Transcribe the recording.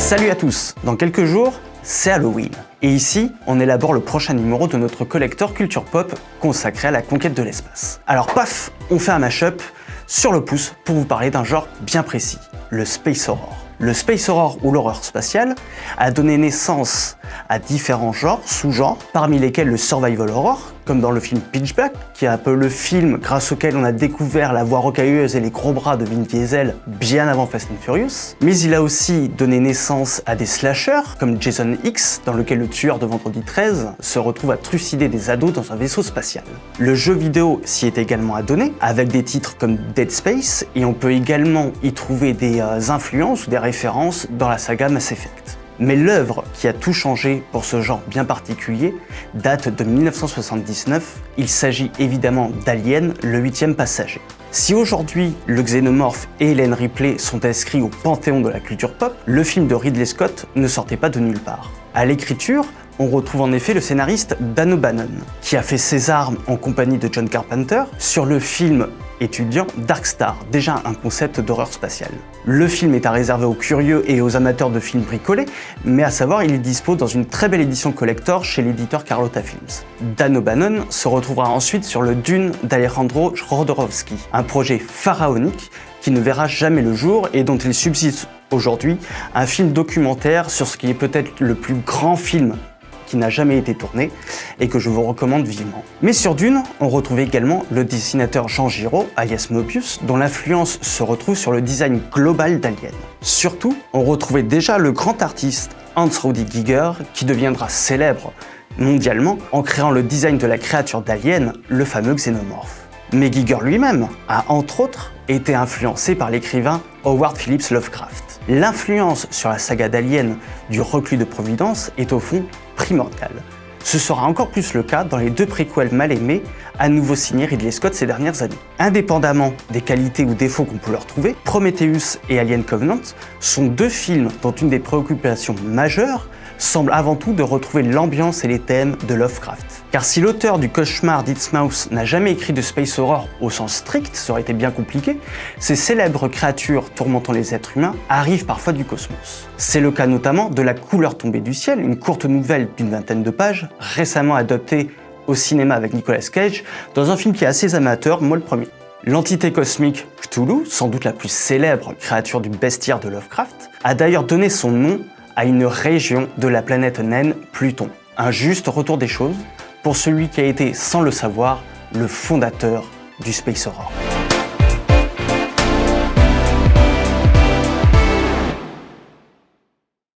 Salut à tous! Dans quelques jours, c'est Halloween. Et ici, on élabore le prochain numéro de notre collector Culture Pop consacré à la conquête de l'espace. Alors paf, on fait un mash-up sur le pouce pour vous parler d'un genre bien précis, le Space Horror. Le Space Horror ou l'horreur spatiale a donné naissance à différents genres, sous-genres, parmi lesquels le Survival Horror, comme dans le film Pitch Black, qui est un peu le film grâce auquel on a découvert la voix rocailleuse et les gros bras de Vin Diesel bien avant Fast and Furious. Mais il a aussi donné naissance à des slashers, comme Jason X, dans lequel le tueur de Vendredi 13 se retrouve à trucider des ados dans un vaisseau spatial. Le jeu vidéo s'y est également adonné, avec des titres comme Dead Space, et on peut également y trouver des influences ou des références dans la saga Mass Effect. Mais l'œuvre qui a tout changé pour ce genre bien particulier date de 1979. Il s'agit évidemment d'Alien, le 8e passager. Si aujourd'hui le xénomorphe et Ellen Ripley sont inscrits au panthéon de la culture pop, le film de Ridley Scott ne sortait pas de nulle part. À l'écriture, on retrouve en effet le scénariste Dan O'Bannon, qui a fait ses armes en compagnie de John Carpenter sur le film étudiant Dark Star, déjà un concept d'horreur spatiale. Le film est à réserver aux curieux et aux amateurs de films bricolés, mais à savoir, il dispose dans une très belle édition collector chez l'éditeur Carlotta Films. Dan O'Bannon se retrouvera ensuite sur le Dune d'Alejandro Jodorowsky, un projet pharaonique qui ne verra jamais le jour et dont il subsiste aujourd'hui un film documentaire sur ce qui est peut-être le plus grand film qui n'a jamais été tourné et que je vous recommande vivement. Mais sur Dune, on retrouve également le dessinateur Jean Giraud, alias Mobius, dont l'influence se retrouve sur le design global d'Alien. Surtout, on retrouvait déjà le grand artiste Hans Rudi Giger, qui deviendra célèbre mondialement en créant le design de la créature d'Alien, le fameux xénomorphe. Mais Giger lui-même a entre autres été influencé par l'écrivain Howard Phillips Lovecraft. L'influence sur la saga d'Alien du Reclus de Providence est au fond primordiale. Ce sera encore plus le cas dans les deux préquels mal aimés, à nouveau signés Ridley Scott ces dernières années. Indépendamment des qualités ou défauts qu'on peut leur trouver, Prometheus et Alien Covenant sont deux films dont une des préoccupations majeures semble avant tout de retrouver l'ambiance et les thèmes de Lovecraft. Car si l'auteur du Cauchemar d'Innsmouth n'a jamais écrit de space horror au sens strict, ça aurait été bien compliqué, ces célèbres créatures tourmentant les êtres humains arrivent parfois du cosmos. C'est le cas notamment de La couleur tombée du ciel, une courte nouvelle d'une vingtaine de pages, récemment adaptée au cinéma avec Nicolas Cage, dans un film qui est assez amateur, moi le premier. L'entité cosmique Cthulhu, sans doute la plus célèbre créature du bestiaire de Lovecraft, a d'ailleurs donné son nom à une région de la planète naine Pluton. Un juste retour des choses pour celui qui a été, sans le savoir, le fondateur du Space Horror.